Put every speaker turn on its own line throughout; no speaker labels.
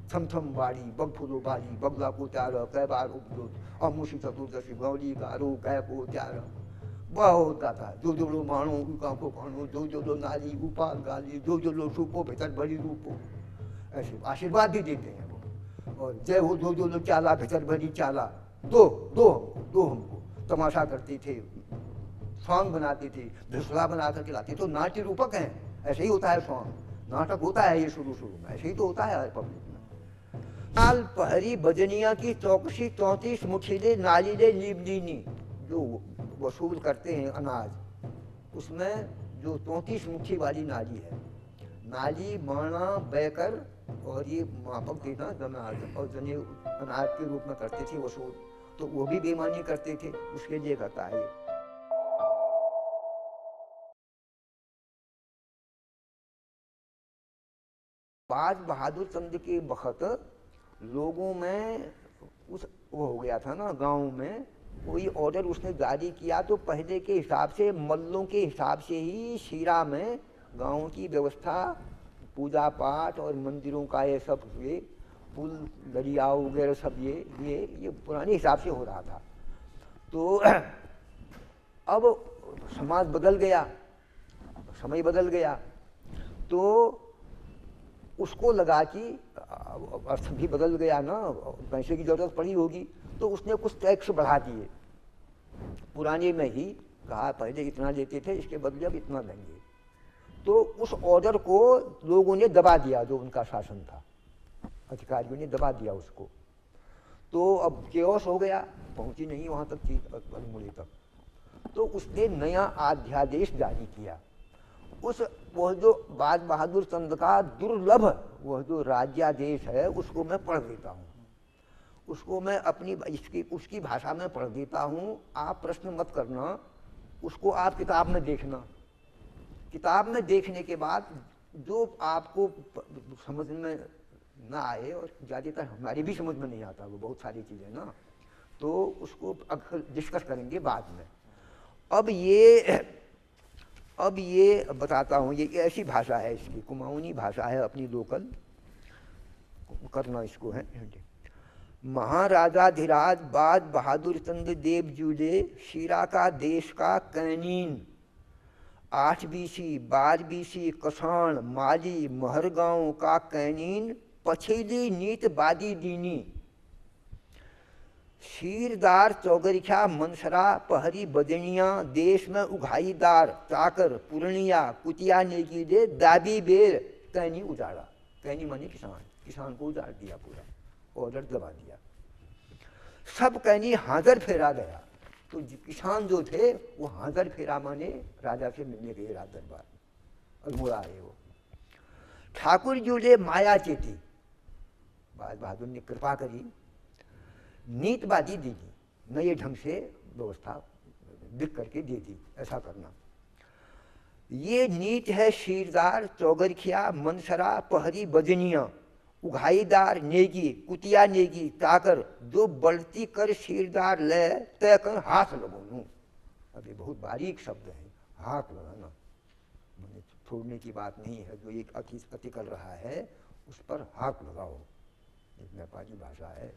छम छम बाड़ी बग फूलो बाड़ी बगला को त्यार कै बार उपजो अमुषी चतुर्दशी गौरी गारो कै को त्यार बहुत गाता जो जो लो माणो उका को काणो जो लो नाली उपा गाली जो लो सूपो भीतर भरी रूपो, ऐसे आशीर्वाद भी देते हैं वो। और जय हो जो लो चाला भीतर भरी चाला, दो दो हमको दो हमको, तमाशा करते थे, सॉन्ग बनाते थे, भिसला बना करके लाते। तो नाट्य रूपक हैं, ऐसे ही होता है सॉन्ग, नाटक होता है ये शुरू शुरू में, ऐसे ही तो होता है पब्लिक में। नाल पहरी बजनिया की चौकसी 34 मुठीले नालीले लीबलीनी, जो वसूल करते हैं अनाज, उसमें जो 34 मुट्ठी वाली नाली है, नाली माणा बैकर और ये मापक देना दनाज और जने अनाज के रूप में करते थे वसूल, तो वो भी बेईमानी करते थे, उसके लिए करता है ये। बाज बहादुर चंद के वक्त लोगों में उस वो हो गया था ना, गांव में कोई ऑर्डर उसने जारी किया तो पहले के हिसाब से मल्लों के हिसाब से ही शीरा में गांव की व्यवस्था, पूजा पाठ और मंदिरों का ये सब, ये पुल दरिया वगैरह सब ये पुराने हिसाब से हो रहा था। तो अब समाज बदल गया, समय बदल गया, तो उसको लगा कि अर्थ भी बदल गया ना, पैसे की जरूरत पड़ी होगी, तो उसने कुछ टैक्स बढ़ा दिए। पुराने में ही कहा पहले इतना लेते थे, इसके बदले अब इतना देंगे। तो उस ऑर्डर को लोगों ने दबा दिया, जो उनका शासन था, अधिकारियों ने दबा दिया उसको। तो अब केओस हो गया, पहुंची नहीं वहां तक चीज अल्मोड़े तक। तो उसने नया अध्यादेश जारी किया। उस वह जो बाज बहादुर चंद का दुर्लभ वह जो राज्यादेश है, उसको मैं पढ़ देता हूँ, उसको मैं अपनी उसकी भाषा में पढ़ देता हूँ। आप प्रश्न मत करना, उसको आप किताब में देखना। किताब में देखने के बाद जो आपको समझ में ना आए, और ज़्यादातर हमारी भी समझ में नहीं आता वो बहुत सारी चीज़ें ना, तो उसको डिस्कस करेंगे बाद में। अब ये बताता हूँ, ये ऐसी भाषा है, इसकी कुमाऊनी भाषा है अपनी लोकल, करना इसको है। महाराजाधिराज बाज बहादुर चंद देव जूले शीरा का देश का कैनीन 8 बीसी 12 बीसी कसाण माली महरगांव का कैनीन पछेली नीत बादी दीनी शीरदार चौगरिखा मनसरा पहरी बदनिया देश में उघाईदार चाकर पूर्णिया कुतिया नेगी दे दाबी बेर कैनी उजाड़ा। कैनी माने किसान, किसान को उजाड़ दिया, पूरा ऑर्डर दबा दिया, सब कैनी हाजर फेरा गया। तो किसान जो थे वो हाजर फेरा माने राजा से मिलने गए राज दरबार, अल्मोड़ा आए वो। ठाकुर जी ने माया चेती, बाज बहादुर ने कृपा करी, नीतबाजी दी थी, नए ढंग से व्यवस्था लिख करके दे दी, ऐसा करना। ये नीत है शीरदार चौगरखिया मनसरा पहरी बजनिया उघाईदार नेगी कुतिया नेगी ताकर जो बढ़ती कर शीरदार ले तय कर हाथ लगोनू। अब ये बहुत बारीक शब्द है, हाथ लगाना मैंने छोड़ने की बात नहीं है। जो एक अति कर रहा है उस पर हाथ लगाओ, एक नेपाली भाषा है,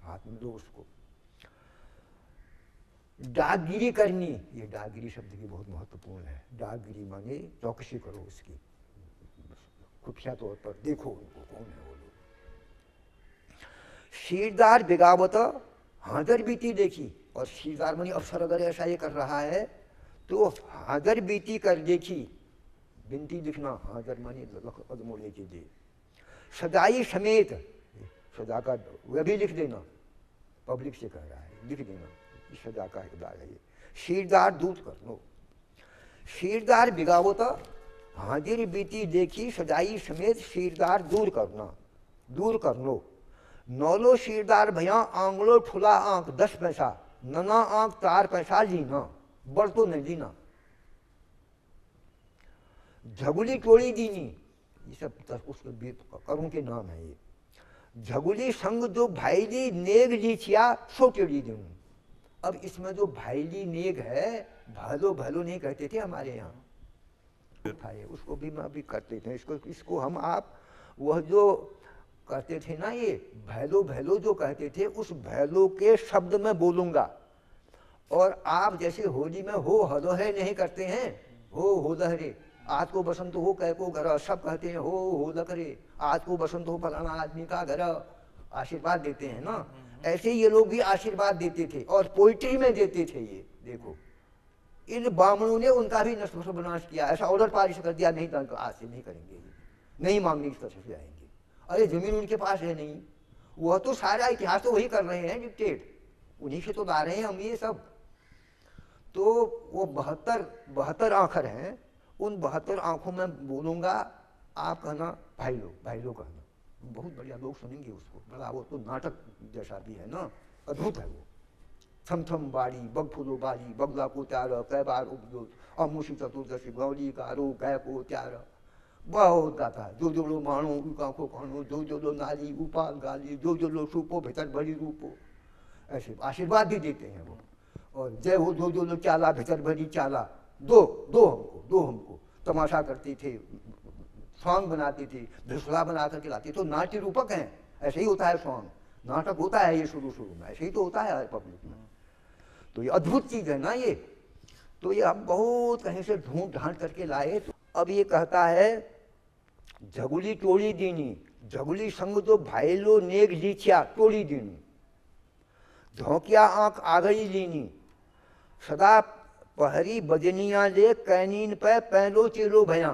हाथ में लो उसको। डाकगिरी करनी, ये डाकगिरी शब्द की बहुत महत्वपूर्ण है। डाकगिरी माने चौकसी करो उसकी, खुफिया तौर पर देखो उनको कौन है वो लोग। शीरदार बेगावत हाजर बीती देखी, और शीरदार माने अफसर अगर ऐसा ये कर रहा है तो हाजर बीती कर देखी, बिनती लिखना, हाजर माने अदमोड़े के लिए। सदाई समेत, सदा का वह भी लिख देना, पब्लिक से कह रहा है, लिख देना, सदा का इकदार है ये। शीरदार दूत कर लो, शीरदार बिगावत हाजिर बीती देखी सदाई समेत शीरदार दूर करना, दूर कर लो। नौलो शीरदार भैया आंगलो ठुला आंक 10 पैसा, नना आंक 4 पैसा लीना, बढ़ तो नहीं लीना। झगुली टोड़ी दीनी, ये सब उसके करों के नाम है ये। झगुली संग जो भाईली नेग लीचिया सो टेढ़ी दूँ। अब इसमें जो भाईली नेग है, भालो भालो नहीं कहते थे हमारे यहाँ, था ये, उसको भी मैं अभी करते थे। इसको हम आप वह जो कहते थे ना ये भैलो भैलो जो कहते थे, उस भैलो के शब्द में बोलूंगा। और आप जैसे होली में हो हलो है नहीं करते हैं, हो लहरे, आज को बसंत हो कह को घर, सब कहते हैं हो लहरे, आज को बसंत हो फलाना आदमी का घर, आशीर्वाद देते हैं ना। ऐसे ये लोग भी आशीर्वाद देते थे और पोइट्री में देते थे। ये देखो इन ब्राह्मणों ने उनका भी नष्ट किया, ऐसा ऑर्डर पारिश कर दिया, नहीं तो आज से नहीं करेंगे, नहीं मांगने इस तरह से आएंगे। अरे जमीन उनके पास है नहीं, वह तो सारा इतिहास तो वही कर रहे हैं डिक्टेट, उन्हीं से तो ला रहे हैं हम ये सब। तो वो 72 आंखर हैं, उन 72 आंखों में बोलूंगा, आप कहना भाई लोग कहना, बहुत बढ़िया लोग सुनेंगे उसको, बड़ा वो तो नाटक जैसा भी है ना, अद्भुत है वो। थम थम बाड़ी बग फूलो बाड़ी बगला को त्यार कै बार उपजो अमुषी चतुर्दशी गौरी कारो कै को त्यार, बहुत गाता है। जो लो माणो उका को खानो, जो लो नाली उपाल गाली, जो लो सूपो भीतर भरी रूपो, ऐसे आशीर्वाद भी देते हैं वो। और जय हो जो लो चाला भीतर भरी चाला, दो हमको तमाशा करते थे, सॉन्ग बनाते थे, भिसला बना करके लाते। तो नाट्य रूपक हैं, ऐसे ही होता है सॉन्ग, नाटक होता है ये शुरू में, ऐसे ही तो होता है पब्लिक में। तो ये अद्भुत चीज है ना ये। तो ये हम बहुत कहीं से ढूंढ ढांड करके लाए। तो अब ये कहता है झगुली टोली दीनी, झगुली संग जो भाईलो नेग लीछिया टोली दीनी, झोंकिया आंख आगई लीनी, सदा पहरी बजनिया ले कैनीन पे पैलो चेलो भया,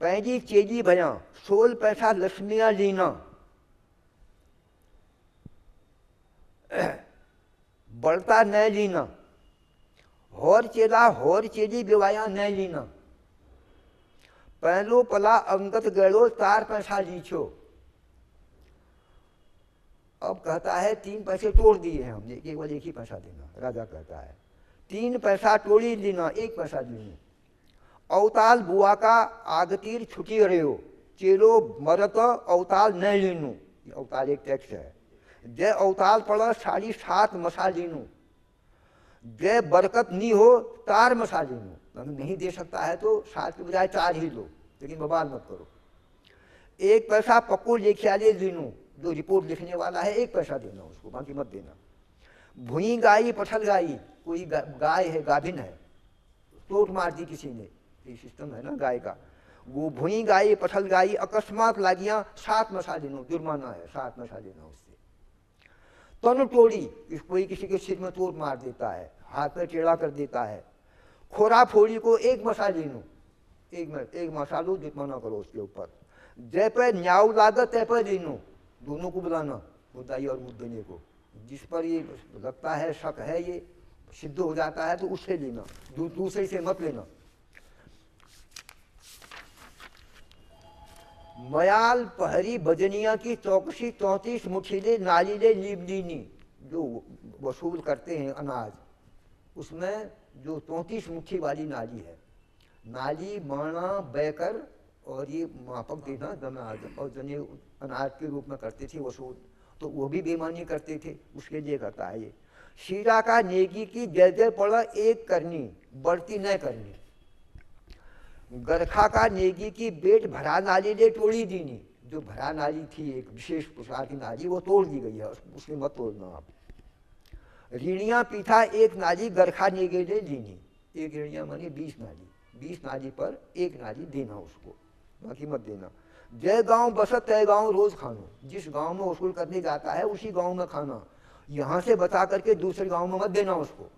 पैजी चेजी भया, 16 पैसा लक्ष्मिया लीना, बढ़ता न लीना, होर चेला होर चेली बिवाया न लीना, पहलो पला अंगत गड़ो 4 पैसा लीछो। अब कहता है 3 पैसे तोड़ दिए हैं हमने, केवल 1 ही पैसा देना। राजा कहता है 3 पैसा तोड़ी लेना, 1 पैसा लेना। अवताल बुआ का आगतीर छुटी रहो, चेलो मरत अवताल न लीनू, अवताल एक टैक्स है। जय अवताल पड़ा 7.5 मसा लीनू, जय बरकत नहीं हो 4 मसा लीनू। नहीं दे सकता है तो 7 के बजाय 4 ही लो, लेकिन बवाल मत करो। 1 पैसा पक्को लेके आले लीनू, जो रिपोर्ट लिखने वाला है 1 पैसा देना उसको, बाकी मत देना। भुई गाई पठल गाई, कोई गाय है गाभिन है, चोट मार दी किसी ने, ये सिस्टम है ना गाय का, वो भुई गाई पठल गाई अकस्मात लागिया 7 मसा देना, जुर्माना है 7 मसा देना उससे। तन टोड़ी, कोई किसी के सिर में चोट मार देता है, हाथ में टेढ़ा कर देता है। खोरा फोड़ी को 1 मसा लेनो, एक मसा लो, जुर्माना करो उसके ऊपर। जय पे न्याव लागत तय पर लेनो, दोनों को बुलाना, मुद्दाई और मुद्दे को, जिस पर ये लगता है शक है ये सिद्ध हो जाता है तो उससे लेना, दूसरे से मत लेना। मयाल पहरी बजनिया की चौकसी 34 मुठीले नालीले लीबलीनी, जो वसूल करते हैं अनाज, उसमें जो 34 मुट्ठी वाली नाली है, नाली माणा बैकर और ये मापक देना दनाज, और जने अनाज के रूप में करते थे वसूल, तो वो भी बेईमानी करते थे, उसके लिए करता है ये। शीरा का नेगी की जय जय पड़ा 1 करनी, बढ़ती न करनी। गरखा का नेगी की बेट भरा नाली ले तोड़ी दीनी, जो भरा नाली थी एक विशेष प्रकार की नाली, वो तोड़ दी गई है, उसमें मत तोड़ना आप। रीढ़ियाँ पीठा 1 नाली गरखा नेगे ले दीनी, 1 रीढ़ियाँ मानी 20 नाली, 20 नाली पर 1 नाली देना उसको, बाकी मत देना। जय गांव बसत तय गांव रोज खानो, जिस गांव में वसूल करने जाता है उसी गांव में खाना, यहां से बचा करके दूसरे गांव में मत देना उसको।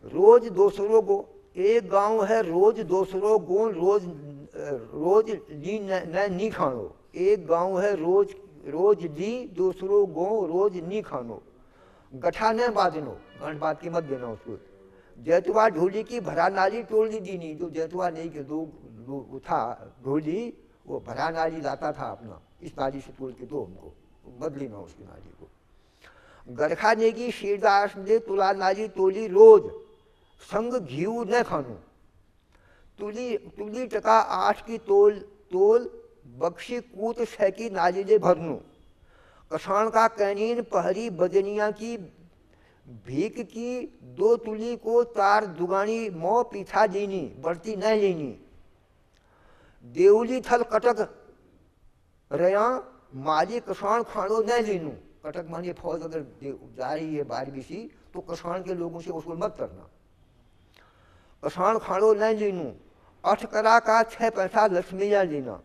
रोज दूसरों को, एक गांव है रोज दूसरों गो रोज ली नहीं खानो, एक गांव है रोज ली दूसरों गो रोज नहीं खानो। गठा न बांधनो, गांठ बांध के मत देना उसको। जैतुआ ढोली की भरा नाली तोड़ दी दीनी, जो जैतुआ नहीं के दो था ढोली, वो भरा नाली लाता था अपना, इस नाली से तोड़ के दो हमको, मत लेना उसकी नाली को। गरखा नेगी शीरदास ने तुला नाली तोली रोज, संग घीव न खानो। तुली टका 8 की तोल बख्शी कूत 6 की नाली ले भरनो। कसाण का कैनीन पहरी बजनिया की भीख की 2 तुली को 4 दुगानी मो पीछा देनी, बढ़ती न लेनी। देवली थल कटक रया माली कसाण खाणो न लीनू। कटक मानिए फौज अगर जा रही है बाहर किसी, तो कसाण के लोगों से वसूल मत करना। कसाण खाणो न लीनू, अठकरा का 6 पैसा लक्ष्मीया लेना।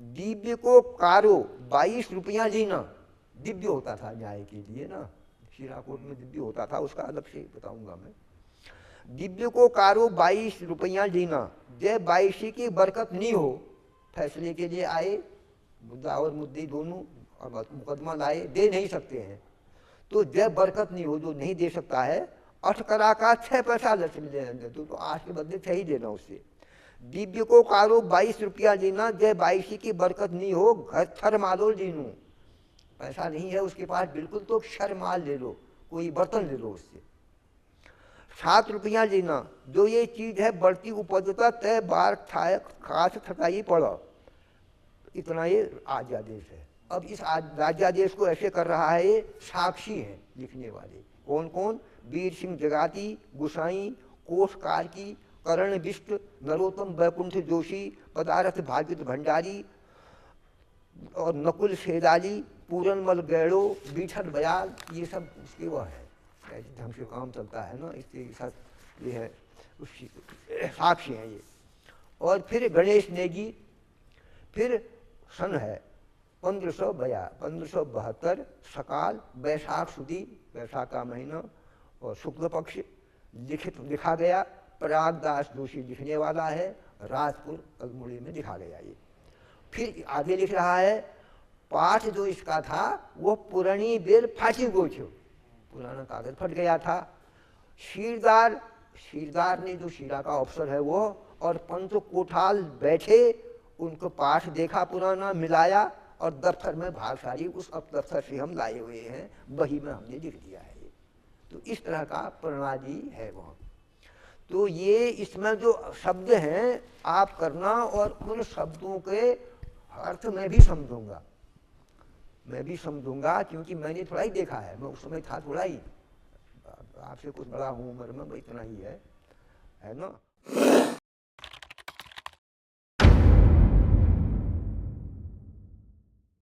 दिव्य को कारो 22 रुपया लेना। दिव्य होता था न्याय के लिए ना, हीराकोट में दिव्य होता था, उसका अलग से बताऊंगा मैं। दिव्य को कारो 22 रुपया लेना। जय 22 की बरकत नहीं हो, फैसले के लिए आए मुद्दा और मुद्दे दोनों और मुकदमा लाए, दे नहीं सकते हैं, तो जय बरकत नहीं हो, जो नहीं दे सकता है, अठकरा का 6 पैसा लक्ष्मी लेना, तो 8 के बदले 6 ही देना उससे। दिव्य को कारो 22 रुपया लेना। जय 22 की बरकत नहीं हो, घर छर मालो लीनू। पैसा नहीं है उसके पास बिल्कुल, तो क्षर माल ले लो, कोई बर्तन ले लो उससे। 7 रुपया लेना। जो ये चीज है बढ़ती उपजता तय बार खास थकाई पड़ा। इतना ये आज्ञादेश है। अब इस राज्यादेश को ऐसे कर रहा है, ये साक्षी हैं लिखने वाले। कौन कौन? वीर सिंह जगाती, गुसाई, कोष कार्की, करण बिष्ट, नरोत्तम वैकुंठ जोशी, पदारथ भागवत भंडारी और नकुल सेदाली, पूरनमल गैड़ो, बीठल बयाल, ये सब उसके वो है, ढंग से काम चलता है ना, इसके साथ ये है उसकी साक्षी हैं ये। और फिर गणेश नेगी, फिर सन है 1572 सकाल, बैसाख सुदी, बैसाख का महीना और शुक्ल पक्ष, लिखा गया। परागदास जोशी लिखने वाला है, राजपुर अल्मोड़ी में लिखा गया ये। फिर आगे लिख रहा है, पाठ जो इसका था वो पुरानी बेल फाटी गोछो, पुराना कागज फट गया था। शीरदार ने, जो शीरा का अफसर है वो, और पंच कोठाल बैठे, उनको पाठ देखा पुराना, मिलाया और दफ्तर में भागशाली उस दफ्तर से हम लाए हुए हैं, वही में हमने लिख दिया है। तो इस तरह का प्रणाली है वहाँ। तो ये इसमें जो शब्द हैं आप करना, और उन शब्दों के अर्थ मैं भी समझूंगा, क्योंकि मैंने थोड़ा ही देखा है, मैं उस समय था थोड़ा ही, आपसे कुछ बड़ा हूँ उम्र में, इतना ही है ना।